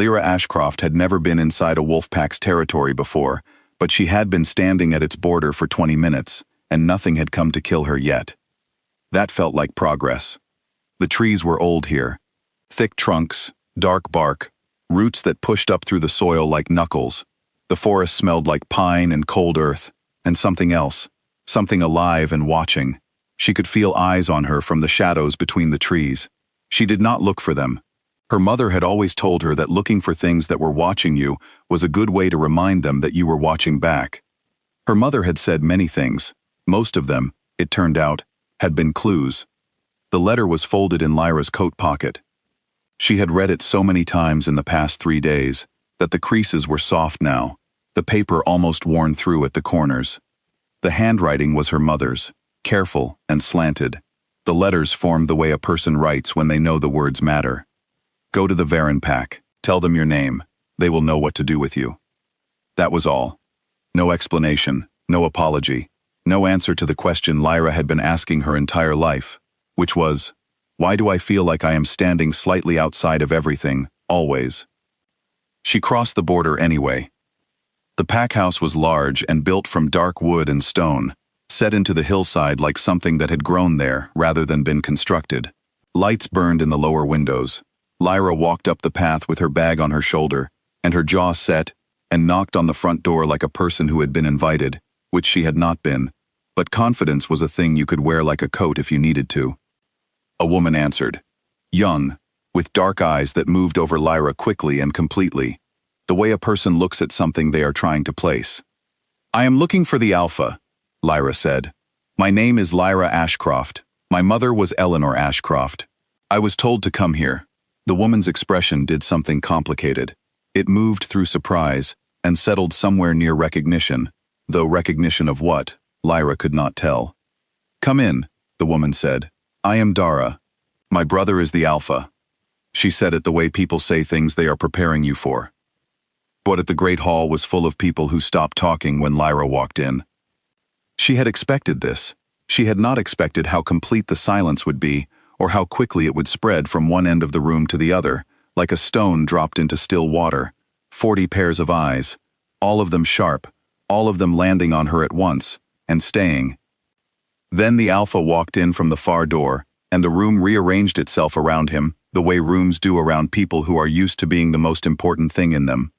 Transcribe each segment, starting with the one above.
Lyra Ashcroft had never been inside a wolf pack's territory before, but she had been standing at its border for 20 minutes, and nothing had come to kill her yet. That felt like progress. The trees were old here. Thick trunks, dark bark, roots that pushed up through the soil like knuckles. The forest smelled like pine and cold earth, and something else, something alive and watching. She could feel eyes on her from the shadows between the trees. She did not look for them. Her mother had always told her that looking for things that were watching you was a good way to remind them that you were watching back. Her mother had said many things. Most of them, it turned out, had been clues. The letter was folded in Lyra's coat pocket. She had read it so many times in the past 3 days that the creases were soft now, the paper almost worn through at the corners. The handwriting was her mother's, careful and slanted. The letters formed the way a person writes when they know the words matter. Go to the Varen pack, tell them your name, they will know what to do with you. That was all. No explanation, no apology, no answer to the question Lyra had been asking her entire life, which was, why do I feel like I am standing slightly outside of everything, always? She crossed the border anyway. The pack house was large and built from dark wood and stone, set into the hillside like something that had grown there rather than been constructed. Lights burned in the lower windows. Lyra walked up the path with her bag on her shoulder, and her jaw set, and knocked on the front door like a person who had been invited, which she had not been, but confidence was a thing you could wear like a coat if you needed to. A woman answered, young, with dark eyes that moved over Lyra quickly and completely, the way a person looks at something they are trying to place. I am looking for the Alpha, Lyra said. My name is Lyra Ashcroft. My mother was Eleanor Ashcroft. I was told to come here. The woman's expression did something complicated. It moved through surprise and settled somewhere near recognition, though recognition of what, Lyra could not tell. Come in, the woman said. I am Dara. My brother is the Alpha. She said it the way people say things they are preparing you for. But at the great hall was full of people who stopped talking when Lyra walked in. She had expected this. She had not expected how complete the silence would be, or how quickly it would spread from one end of the room to the other, like a stone dropped into still water. 40 pairs of eyes, all of them sharp, all of them landing on her at once, and staying. Then the Alpha walked in from the far door, and the room rearranged itself around him, the way rooms do around people who are used to being the most important thing in them.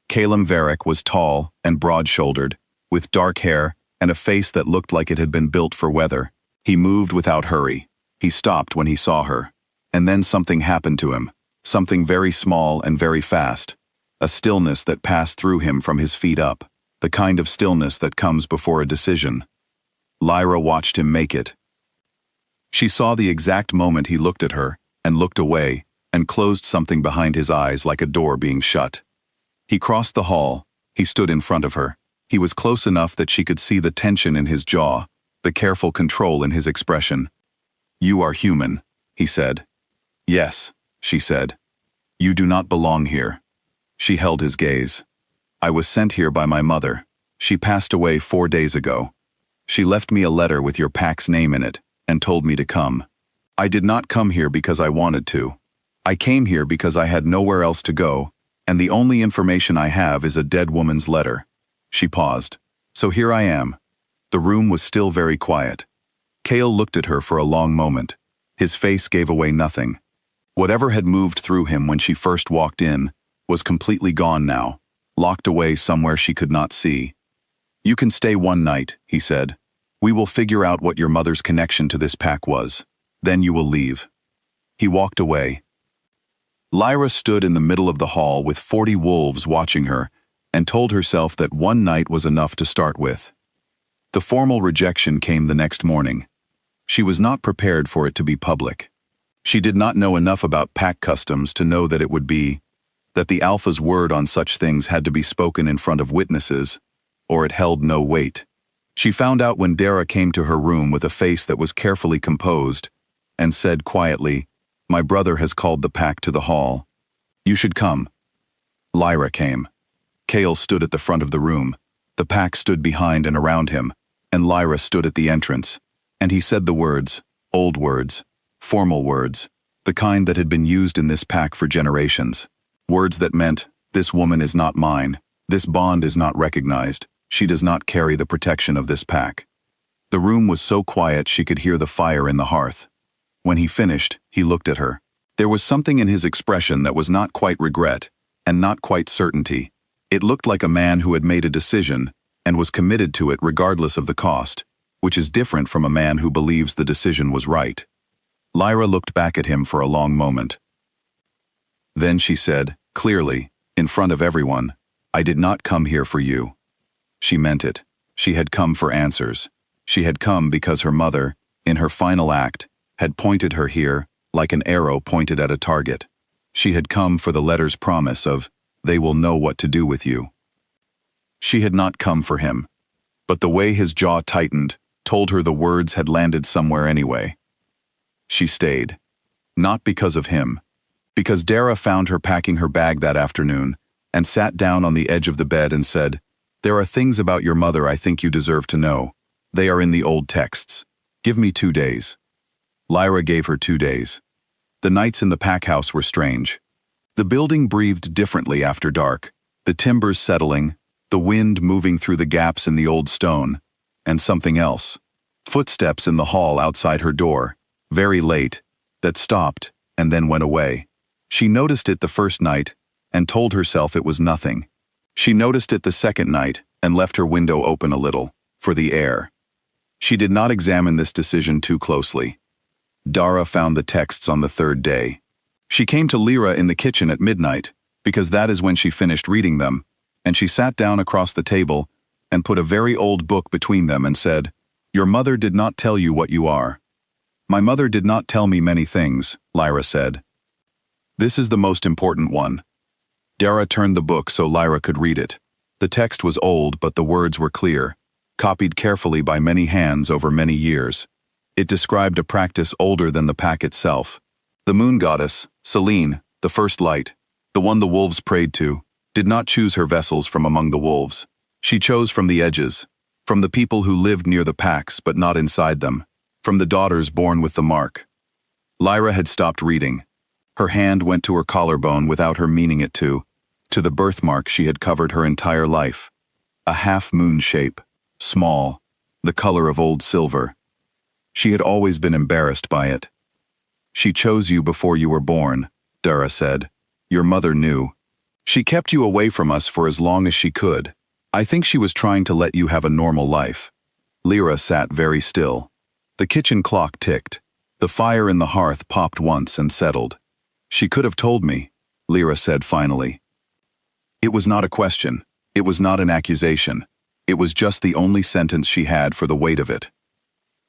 Caelum Varek was tall and broad-shouldered, with dark hair and a face that looked like it had been built for weather. He moved without hurry. He stopped when he saw her, and then something happened to him, something very small and very fast, a stillness that passed through him from his feet up, the kind of stillness that comes before a decision. Lyra watched him make it. She saw the exact moment he looked at her, and looked away, and closed something behind his eyes like a door being shut. He crossed the hall. He stood in front of her. He was close enough that she could see the tension in his jaw, the careful control in his expression. You are human, he said. Yes, she said. You do not belong here. She held his gaze. I was sent here by my mother. She passed away 4 days ago. She left me a letter with your pack's name in it, and told me to come. I did not come here because I wanted to. I came here because I had nowhere else to go, and the only information I have is a dead woman's letter. She paused. So here I am. The room was still very quiet. Cael looked at her for a long moment. His face gave away nothing. Whatever had moved through him when she first walked in was completely gone now, locked away somewhere she could not see. You can stay 1 night, he said. We will figure out what your mother's connection to this pack was. Then you will leave. He walked away. Lyra stood in the middle of the hall with 40 wolves watching her and told herself that 1 night was enough to start with. The formal rejection came the next morning. She was not prepared for it to be public. She did not know enough about pack customs to know that it would be, that the Alpha's word on such things had to be spoken in front of witnesses, or it held no weight. She found out when Dara came to her room with a face that was carefully composed, and said quietly, My brother has called the pack to the hall. You should come. Lyra came. Cael stood at the front of the room. The pack stood behind and around him, and Lyra stood at the entrance. And he said the words, old words, formal words, the kind that had been used in this pack for generations. Words that meant, this woman is not mine, this bond is not recognized, she does not carry the protection of this pack. The room was so quiet she could hear the fire in the hearth. When he finished, he looked at her. There was something in his expression that was not quite regret, and not quite certainty. It looked like a man who had made a decision, and was committed to it regardless of the cost, which is different from a man who believes the decision was right. Lyra looked back at him for a long moment. Then she said, clearly, in front of everyone, I did not come here for you. She meant it. She had come for answers. She had come because her mother, in her final act, had pointed her here, like an arrow pointed at a target. She had come for the letter's promise of, they will know what to do with you. She had not come for him, but the way his jaw tightened told her the words had landed somewhere anyway. She stayed. Not because of him. Because Dara found her packing her bag that afternoon and sat down on the edge of the bed and said, there are things about your mother I think you deserve to know. They are in the old texts. Give me 2 days. Lyra gave her 2 days. The nights in the pack house were strange. The building breathed differently after dark, the timbers settling, the wind moving through the gaps in the old stone, and something else. Footsteps in the hall outside her door, very late, that stopped and then went away. She noticed it the first night and told herself it was nothing. She noticed it the second night and left her window open a little, for the air. She did not examine this decision too closely. Dara found the texts on the third day. She came to Lyra in the kitchen at midnight, because that is when she finished reading them, and she sat down across the table and put a very old book between them and said, your mother did not tell you what you are. My mother did not tell me many things, Lyra said. This is the most important one. Dara turned the book so Lyra could read it. The text was old, but the words were clear, copied carefully by many hands over many years. It described a practice older than the pack itself. The moon goddess, Selene, the first light, the one the wolves prayed to, did not choose her vessels from among the wolves. She chose from the edges, from the people who lived near the packs but not inside them, from the daughters born with the mark. Lyra had stopped reading. Her hand went to her collarbone without her meaning it to the birthmark she had covered her entire life. A half-moon shape, small, the color of old silver. She had always been embarrassed by it. She chose you before you were born, Dara said. Your mother knew. She kept you away from us for as long as she could. I think she was trying to let you have a normal life. Lyra sat very still. The kitchen clock ticked. The fire in the hearth popped once and settled. She could have told me, Lyra said finally. It was not a question. It was not an accusation. It was just the only sentence she had for the weight of it.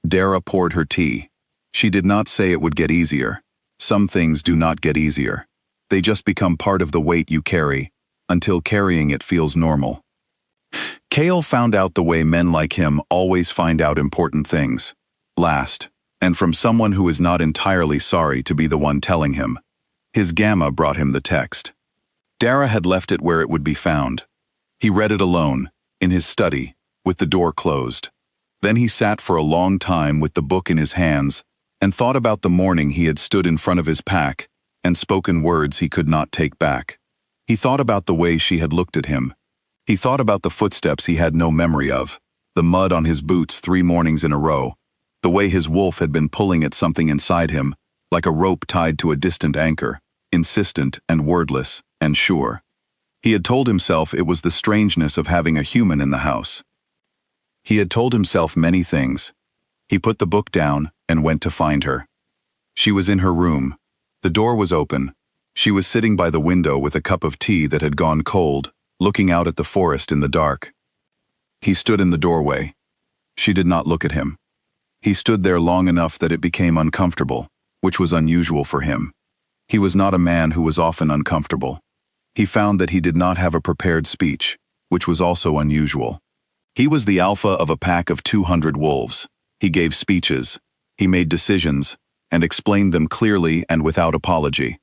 Dara poured her tea. She did not say it would get easier. Some things do not get easier. They just become part of the weight you carry, until carrying it feels normal. Cael found out the way men like him always find out important things. Last, and from someone who is not entirely sorry to be the one telling him. His gamma brought him the text. Dara had left it where it would be found. He read it alone, in his study, with the door closed. Then he sat for a long time with the book in his hands, and thought about the morning he had stood in front of his pack, and spoken words he could not take back. He thought about the way she had looked at him. He thought about the footsteps he had no memory of, the mud on his boots 3 mornings in a row, the way his wolf had been pulling at something inside him, like a rope tied to a distant anchor, insistent and wordless and sure. He had told himself it was the strangeness of having a human in the house. He had told himself many things. He put the book down and went to find her. She was in her room. The door was open. She was sitting by the window with a cup of tea that had gone cold, looking out at the forest in the dark. He stood in the doorway. She did not look at him. He stood there long enough that it became uncomfortable, which was unusual for him. He was not a man who was often uncomfortable. He found that he did not have a prepared speech, which was also unusual. He was the alpha of a pack of 200 wolves. He gave speeches. He made decisions, and explained them clearly and without apology.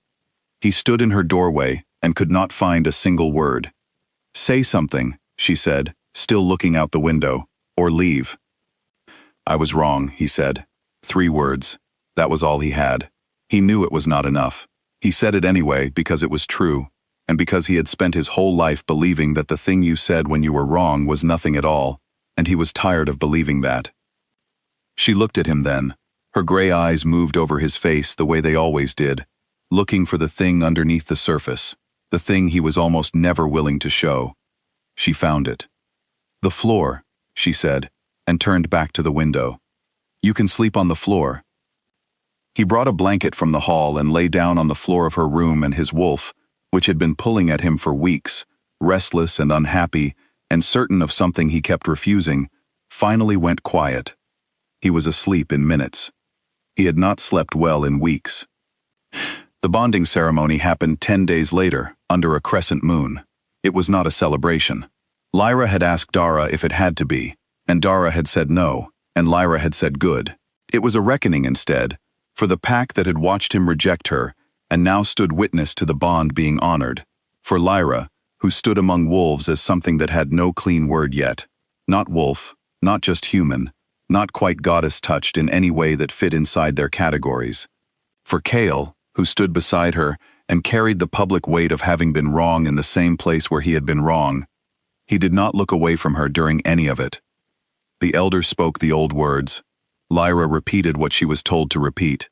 He stood in her doorway and could not find a single word. Say something, she said, still looking out the window, or leave. I was wrong, he said. 3 words. That was all he had. He knew it was not enough. He said it anyway because it was true. and because he had spent his whole life believing that the thing you said when you were wrong was nothing at all, and he was tired of believing that. She looked at him then. Her gray eyes moved over his face the way they always did, looking for the thing underneath the surface, the thing he was almost never willing to show. She found it. "The floor," she said, and turned back to the window. "You can sleep on the floor." He brought a blanket from the hall and lay down on the floor of her room, and his wolf, which had been pulling at him for weeks, restless and unhappy, and certain of something he kept refusing, finally went quiet. He was asleep in minutes. He had not slept well in weeks. The bonding ceremony happened 10 days later, under a crescent moon. It was not a celebration. Lyra had asked Dara if it had to be, and Dara had said no, and Lyra had said good. It was a reckoning instead, for the pack that had watched him reject her, and now stood witness to the bond being honored. For Lyra, who stood among wolves as something that had no clean word yet. Not wolf, not just human, not quite goddess-touched in any way that fit inside their categories. For Cael, who stood beside her and carried the public weight of having been wrong in the same place where he had been wrong, he did not look away from her during any of it. The elders spoke the old words. Lyra repeated what she was told to repeat.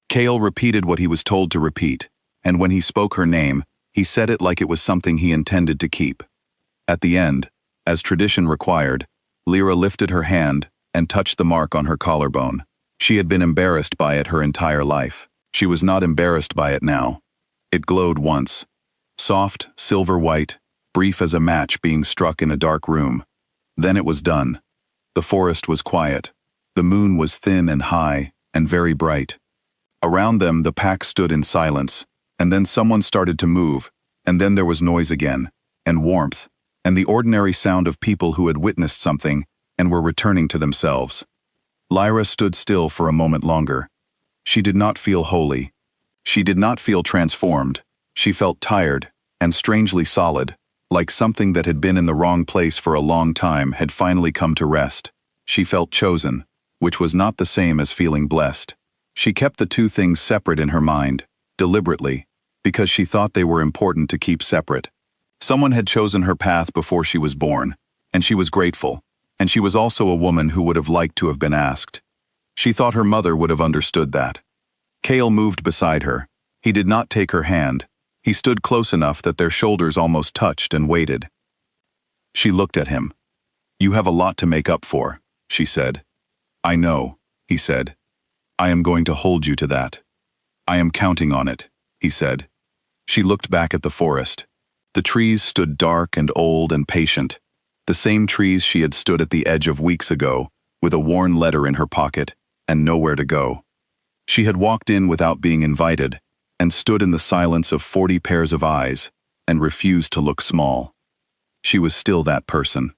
Cael repeated what he was told to repeat, and when he spoke her name, he said it like it was something he intended to keep. At the end, as tradition required, Lyra lifted her hand and touched the mark on her collarbone. She had been embarrassed by it her entire life. She was not embarrassed by it now. It glowed once. Soft, silver white, brief as a match being struck in a dark room. Then it was done. The forest was quiet. The moon was thin and high, and very bright. Around them the pack stood in silence, and then someone started to move, and then there was noise again, and warmth, and the ordinary sound of people who had witnessed something and were returning to themselves. Lyra stood still for a moment longer. She did not feel holy. She did not feel transformed. She felt tired and strangely solid, like something that had been in the wrong place for a long time had finally come to rest. She felt chosen, which was not the same as feeling blessed. She kept the two things separate in her mind, deliberately, because she thought they were important to keep separate. Someone had chosen her path before she was born, and she was grateful, and she was also a woman who would have liked to have been asked. She thought her mother would have understood that. Cael moved beside her. He did not take her hand. He stood close enough that their shoulders almost touched and waited. She looked at him. "You have a lot to make up for," she said. "I know," he said. "I am going to hold you to that. I am counting on it," he said. She looked back at the forest. The trees stood dark and old and patient, the same trees she had stood at the edge of weeks ago, with a worn letter in her pocket, and nowhere to go. She had walked in without being invited, and stood in the silence of 40 pairs of eyes, and refused to look small. She was still that person.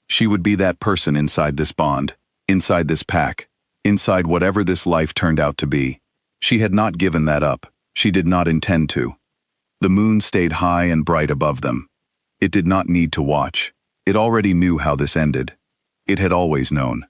She would be that person inside this bond, inside this pack, inside whatever this life turned out to be. She had not given that up. She did not intend to. The moon stayed high and bright above them. It did not need to watch. It already knew how this ended. It had always known.